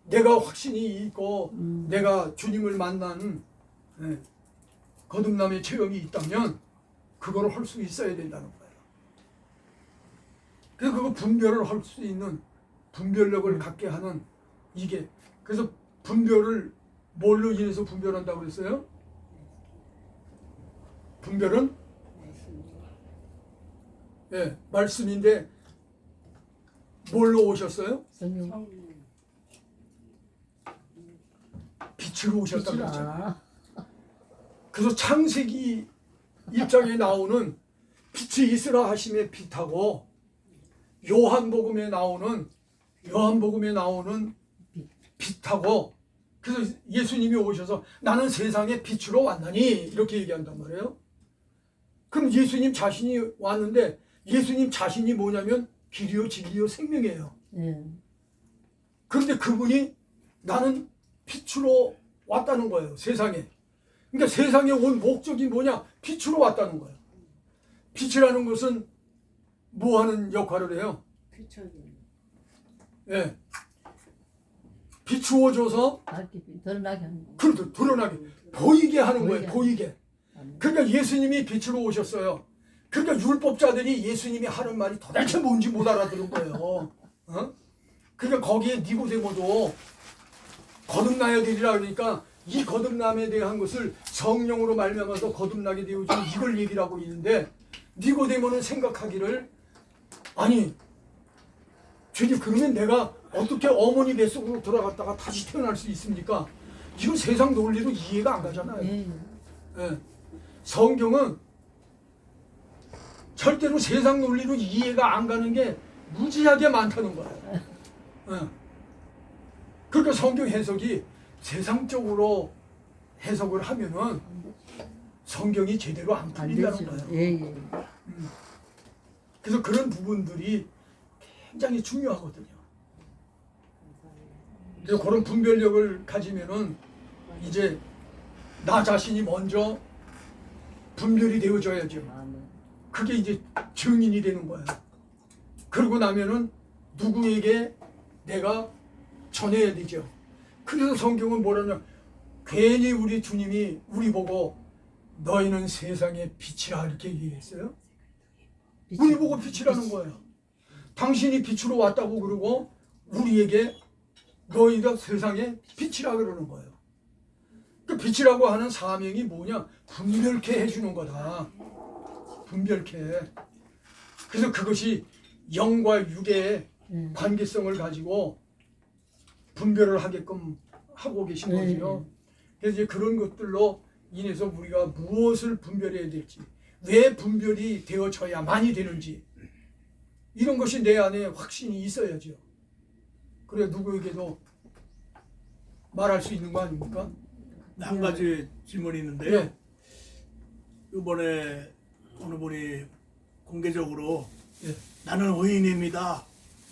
내가 확신이 있고 내가 주님을 만난 거듭남의 체험이 있다면 그거를 할 수 있어야 된다는 거예요. 그래서 그거 분별을 할 수 있는 분별력을 갖게 하는 이게 그래서 분별을 뭘로 인해서 분별한다고 그랬어요? 분별은 말씀인데 뭘로 오셨어요? 성령. 빛으로 오셨다고 빛으로. 그랬잖아요. 그래서 창세기 1장에 나오는 빛이 있으라 하심의 빛하고 요한복음에 나오는 빛하고 그래서 예수님이 오셔서 나는 세상의 빛으로 왔나니 이렇게 얘기한단 말이에요. 그럼 예수님 자신이 왔는데 예수님 자신이 뭐냐면 길이요 진리요 생명이에요. 네. 그런데 그분이 나는 빛으로 왔다는 거예요. 세상에. 그러니까 세상에 온 목적이 뭐냐? 빛으로 왔다는 거예요. 빛이라는 것은 뭐 하는 역할을 해요? 예. 비추어줘서 밝게 드러나게 하는 거. 그래도 드러나게 보이게 하는 거예요. 보이게. 보이게. 아멘. 그러니까 예수님이 빛으로 오셨어요. 그러니까 율법자들이 예수님이 하는 말이 도대체 뭔지 못 알아들은 거예요. 어? 그러니까 거기에 니고데모도 거듭나야 되리라 그러니까 이 거듭남에 대한 것을 성령으로 말미암아서 거듭나게 되어진 이걸 얘기를 하고 있는데 니고데모는 생각하기를 아니 주님 그러면 내가 어떻게 어머니 뱃속으로 들어갔다가 다시 태어날 수 있습니까? 이건 세상 논리로 이해가 안 가잖아요. 네. 예. 성경은 절대로 세상 논리로 이해가 안 가는 게 무지하게 많다는 거예요. 예. 그러니까 성경 해석이 세상적으로 해석을 하면은 성경이 제대로 안 안 풀린다는 되죠. 거예요. 예, 예. 그래서 그런 부분들이 굉장히 중요하거든요. 그래서 그런 분별력을 가지면은 이제 나 자신이 먼저 분별이 되어져야죠. 아멘. 그게 이제 증인이 되는 거예요. 그러고 나면은 누구에게 내가 전해야 되죠. 그래서 성경은 뭐라냐, 괜히 우리 주님이 우리 보고 너희는 세상의 빛이라 이렇게 얘기했어요. 우리 보고 빛이라는 거예요. 당신이 빛으로 왔다고 그러고 우리에게 너희가 세상의 빛이라 그러는 거예요. 그 빛이라고 하는 사명이 뭐냐? 분별케 해주는 거다. 분별케. 그래서 그것이 영과 육의 관계성을 가지고 분별을 하게끔 하고 계신 거죠. 그래서 이제 그런 것들로 인해서 우리가 무엇을 분별해야 될지, 왜 분별이 되어져야만이 되는지, 이런 것이 내 안에 확신이 있어야죠. 그래 누구에게도 말할 수 있는 거 아닙니까? 한 가지 질문이 있는데요. 예. 이번에 어느 분이 공개적으로 예. 나는 의인입니다.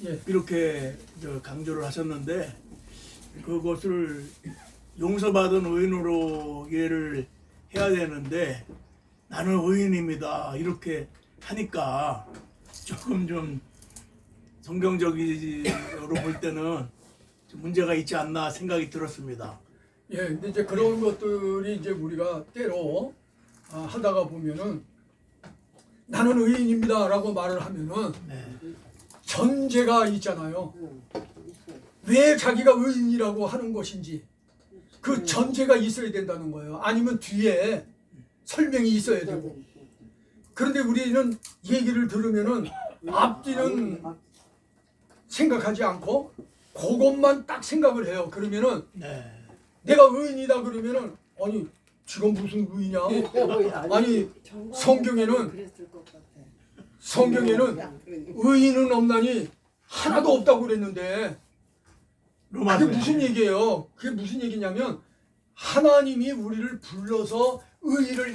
예. 이렇게 강조를 하셨는데 그것을 용서받은 의인으로 이해를 해야 되는데 나는 의인입니다. 이렇게 하니까 조금 좀 성경적으로 볼 때는 좀 문제가 있지 않나 생각이 들었습니다. 예, 근데 이제 그런 것들이 이제 우리가 때로 하다가 보면은 나는 의인입니다라고 말을 하면은 네. 전제가 있잖아요. 왜 자기가 의인이라고 하는 것인지 그 전제가 있어야 된다는 거예요. 아니면 뒤에 설명이 있어야 되고. 그런데 우리는 얘기를 들으면은 앞뒤는 생각하지 않고 그것만 딱 생각을 해요. 그러면은 네. 내가 의인이다 그러면은 아니 지금 무슨 의인이야? 아니 성경에는 의인은 없나니 하나도 없다고 그랬는데 그게 무슨 얘기예요? 그게 무슨 얘기냐면 하나님이 우리를 불러서 의의를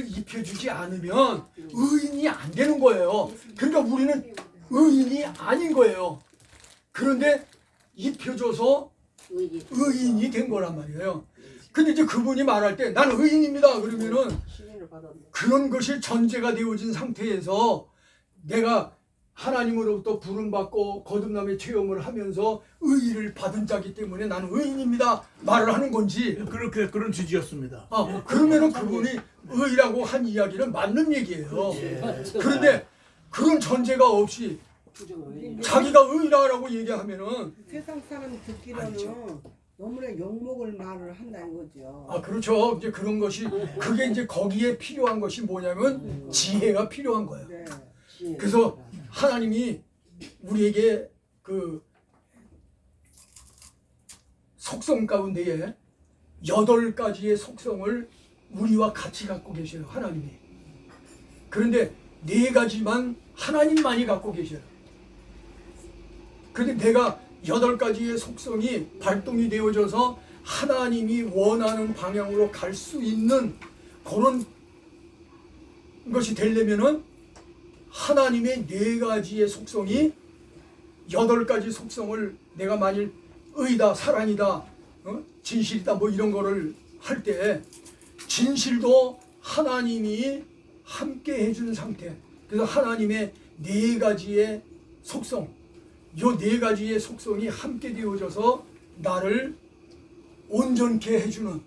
입혀주지 않으면 의인이 안 되는 거예요. 그러니까 우리는 의인이 아닌 거예요. 그런데 입혀줘서 의인이 된 거란 말이에요. 근데 이제 그분이 말할 때 나는 의인입니다 그러면은 그런 것이 전제가 되어진 상태에서 내가 하나님으로부터 부름받고 거듭남의 체험을 하면서 의의를 받은 자기 때문에 나는 의인입니다 말을 하는 건지, 그렇게 그런 취지였습니다. 그러면은 그분이 의라고 한 이야기는 맞는 얘기예요. 예. 그런데 그런 전제가 없이 자기가 의라고 얘기하면은 세상 사람 듣기로는 너무나 욕먹을 말을 한다 이거죠. 그렇죠. 이제 그런 것이 그게 이제 거기에 필요한 것이 뭐냐면 지혜가 필요한 거예요. 네. 그래서 하나님이 우리에게 그 속성 가운데에 8가지의 속성을 우리와 같이 갖고 계셔요. 하나님이. 그런데 4가지만 하나님만이 갖고 계셔요. 그런데 내가 8가지의 속성이 발동이 되어져서 하나님이 원하는 방향으로 갈 수 있는 그런 것이 되려면은 하나님의 4가지의 속성이 8가지 속성을 내가 만일 의다, 사랑이다, 진실이다 뭐 이런 거를 할 때 진실도 하나님이 함께 해준 상태. 그래서 하나님의 4가지의 속성, 요 4가지의 속성이 함께 되어져서 나를 온전케 해주는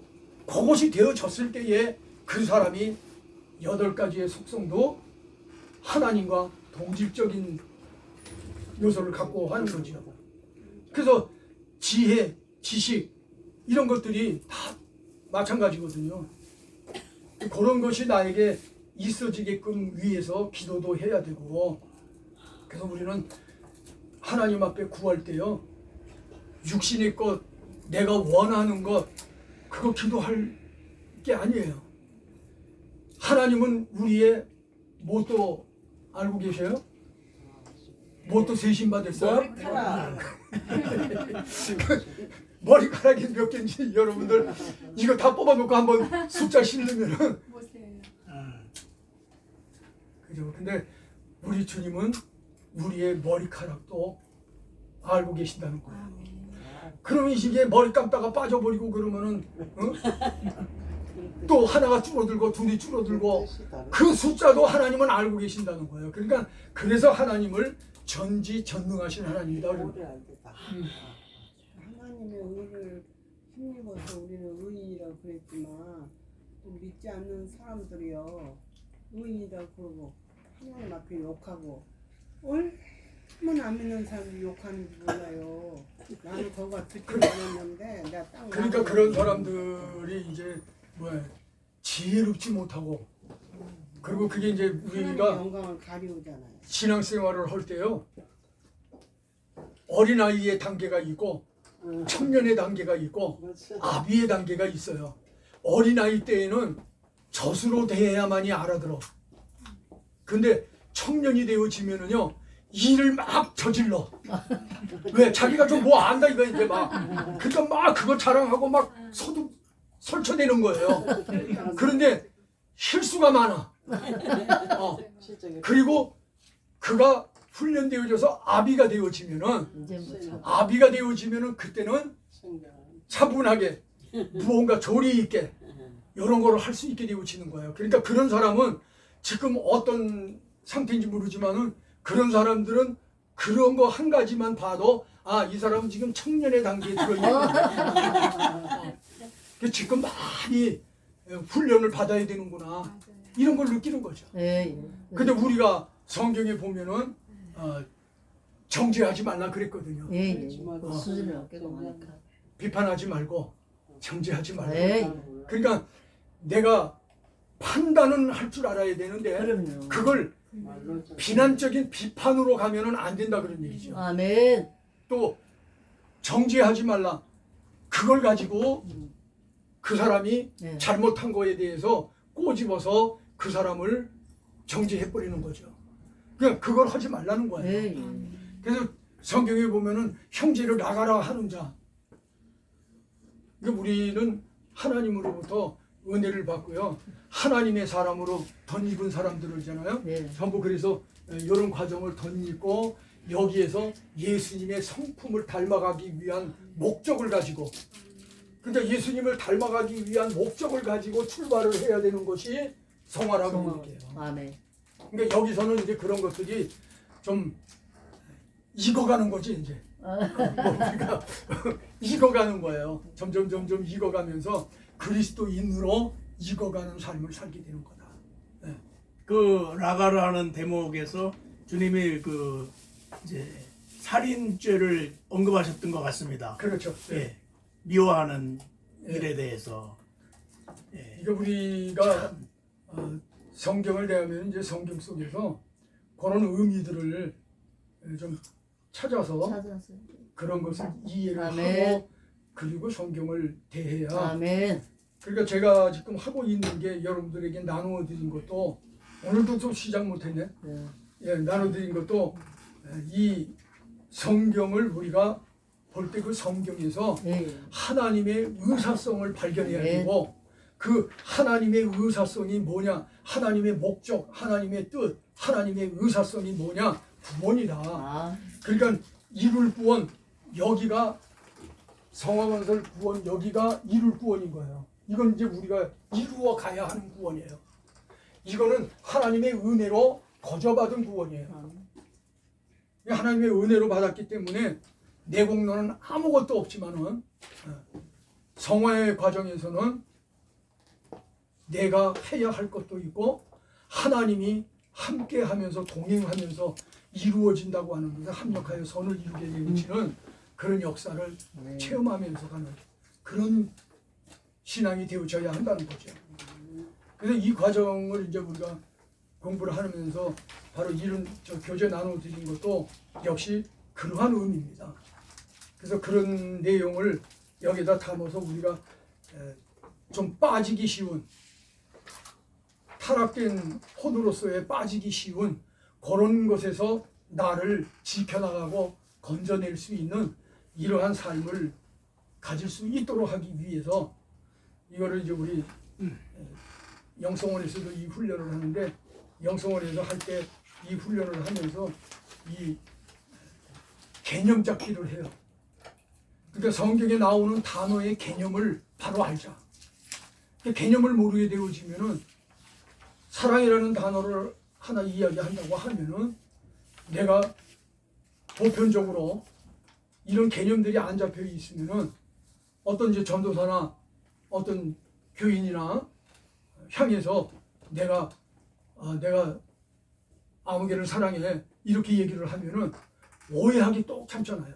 그것이 되어졌을 때에 그 사람이 8가지의 속성도 하나님과 동질적인 요소를 갖고 하는 거죠. 그래서 지혜, 지식 이런 것들이 다 마찬가지거든요. 그런 것이 나에게 있어지게끔 위해서 기도도 해야 되고, 그래서 우리는 하나님 앞에 구할 때요, 육신의 것, 내가 원하는 것, 그거 기도할 게 아니에요. 하나님은 우리의 뭣도 알고 계셔요? 뭣도 세신 받았어요? 머리카락. 머리카락이 몇 개인지 여러분들 이거 다 뽑아놓고 한번 숫자 실으면은 그죠? 근데 우리 주님은 우리의 머리카락도 알고 계신다는 거예요. 그러면 이게 머리 감다가 빠져버리고 그러면은 또 하나가 줄어들고 둘이 줄어들고 그 숫자도 하나님은 알고 계신다는 거예요. 그러니까 그래서 하나님을 전지전능하신 하나님이다. 하나님의 의를 힘입어서 우리는 의인이라고 그랬지만 또 믿지 않는 사람들이요 의인이라고 그러고 하나님 앞에 욕하고 얼마나 안 믿는 사람들이 욕하는지 몰라요. 나는 그거 듣지 않았는데 내가 딱 그러니까 그런 사람들이 이제 지혜롭지 못하고 그리고 그게 이제 하나님의 우리가 영광을 가리우잖아요. 신앙생활을 할 때요 어린아이의 단계가 있고 청년의 단계가 있고 아비의 단계가 있어요. 어린아이 때에는 젖으로 대해야만이 알아들어. 근데 청년이 되어지면은요 일을 막 저질러. 왜? 자기가 좀 뭐 안다 이거 이제 막 그러니까 막 그거 자랑하고 막 설쳐대는 거예요. 그런데 실수가 많아. 그리고 그가 훈련되어져서 아비가 되어지면은 이제 뭐 참. 아비가 되어지면은 그때는 차분하게 무언가 조리 있게 이런 거를 할 수 있게 되어지는 거예요. 그러니까 그런 사람은 지금 어떤 상태인지 모르지만은 그런 사람들은 그런 거 한 가지만 봐도 이 사람은 지금 청년의 단계에 들어있구나. 지금 많이 훈련을 받아야 되는구나. 이런 걸 느끼는 거죠. 예. 근데 우리가 성경에 보면은 정죄하지 말라 그랬거든요. 예. 수준을 어깨고 하니까. 비판하지 말고 정죄하지 말고. 예. 그러니까 내가 판단은 할 줄 알아야 되는데 그럼요. 그걸 비난적인 비판으로 가면은 안 된다 그런 얘기죠. 아멘. 또 정죄하지 말라. 그걸 가지고 그 사람이 네. 잘못한 거에 대해서 꼬집어서 그 사람을 정죄해 버리는 거죠. 그냥 그걸 하지 말라는 거예요. 예. 그래서 성경에 보면은 형제를 나가라 하는 자. 그러니까 우리는 하나님으로부터 은혜를 받고요. 하나님의 사람으로 덧입은 사람들이잖아요. 네. 전부 그래서 이런 과정을 덧입고 여기에서 예수님의 성품을 닮아가기 위한 목적을 가지고 그러니까 예수님을 닮아가기 위한 목적을 가지고 출발을 해야 되는 것이 성화라고 얘기해요. 아멘. 그러니까 여기서는 이제 그런 것들이 좀 익어가는 거지 이제. 우리가 익어가는 거예요. 점점 익어가면서 그리스도인으로 익어가는 삶을 살게 되는 거다. 네. 그 라가르하는 대목에서 주님이 그 이제 살인죄를 언급하셨던 것 같습니다. 그렇죠. 네. 예, 미워하는 예. 일에 대해서. 예. 이거 우리가 성경을 대하면 이제 성경 속에서 그런 의미들을 좀 찾아서 그런 것을 이해를 아멘. 하고 그리고 성경을 대해야. 아멘. 그러니까 제가 지금 하고 있는 게 여러분들에게 나누어 드린 것도 오늘도 좀 시작 못했네. 네. 예, 나누어 드린 것도 이 성경을 우리가 볼 때 그 성경에서 예. 하나님의 의사성을 발견해야 네. 되고 그 하나님의 의사성이 뭐냐, 하나님의 목적, 하나님의 뜻, 하나님의 의사성이 뭐냐, 구원이다. 그러니까 이룰 구원, 여기가 성화건설 구원, 여기가 이룰 구원인 거예요. 이건 이제 우리가 이루어 가야 하는 구원이에요. 이거는 하나님의 은혜로 거저받은 구원이에요. 하나님의 은혜로 받았기 때문에 내 공로는 아무것도 없지만은 성화의 과정에서는 내가 해야 할 것도 있고 하나님이 함께하면서 동행하면서 이루어진다고 하는 것에 합력하여 선을 이루게 되어지는 그런 역사를 체험하면서 가는 그런 신앙이 되어져야 한다는 거죠. 그래서 이 과정을 이제 우리가 공부를 하면서 바로 이런 교재 나눠드린 것도 역시 그러한 의미입니다. 그래서 그런 내용을 여기다 담아서 우리가 좀 빠지기 쉬운 타락된 혼으로서의 빠지기 쉬운 그런 것에서 나를 지켜나가고 건져낼 수 있는 이러한 삶을 가질 수 있도록 하기 위해서 이거를 이제 우리 영성원에서도 이 훈련을 하는데 영성원에서 할 때 이 훈련을 하면서 이 개념 잡기를 해요. 그러니까 성경에 나오는 단어의 개념을 바로 알자. 개념을 모르게 되어지면은 사랑이라는 단어를 하나 이야기한다고 하면은 내가 보편적으로 이런 개념들이 안 잡혀 있으면은 어떤 이제 전도사나 어떤 교인이나 향해서 내가 아무개를 사랑해 이렇게 얘기를 하면은 오해하기 또 참잖아요.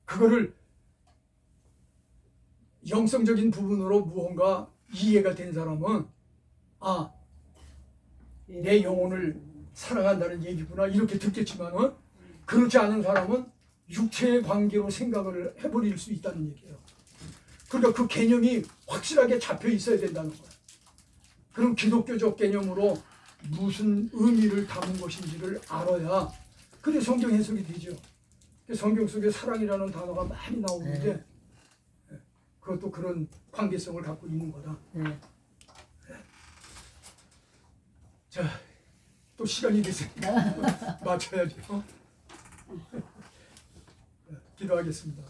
그거를 영성적인 부분으로 무언가 이해가 된 사람은 내 영혼을 사랑한다는 얘기구나 이렇게 듣겠지만은 그렇지 않은 사람은 육체의 관계로 생각을 해버릴 수 있다는 얘기예요. 그러니까 그 개념이 확실하게 잡혀 있어야 된다는 거예요. 그럼 기독교적 개념으로 무슨 의미를 담은 것인지를 알아야 그게 성경 해석이 되죠. 성경 속에 사랑이라는 단어가 많이 나오는데 그것도 그런 관계성을 갖고 있는 거다. 자, 또 시간이 됐으니까 맞춰야죠. 기도하겠습니다.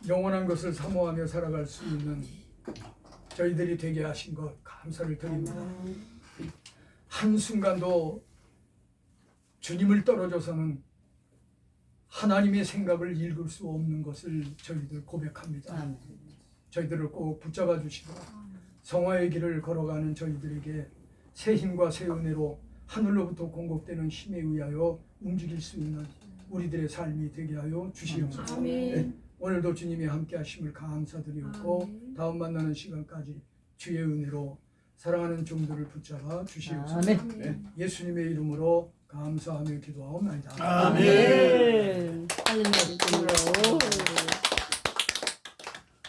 영원한 것을 사모하며 살아갈 수 있는 저희들이 되게 하신 것 감사를 드립니다. 한순간도 주님을 떨어져서는 하나님의 생각을 읽을 수 없는 것을 저희들 고백합니다. 저희들을 꼭 붙잡아 주시고 성화의 길을 걸어가는 저희들에게 새 힘과 새 은혜로 하늘로부터 공급되는 힘에 의하여 움직일 수 있는 우리들의 삶이 되게 하여 주시옵소서. 네, 오늘도 주님이 함께 하심을 감사드리옵고 다음 만나는 시간까지 주의 은혜로 사랑하는 종들을 붙잡아 주시옵소서. 네, 예수님의 이름으로 감사하며 기도하옵나이다. 아멘. 아멘.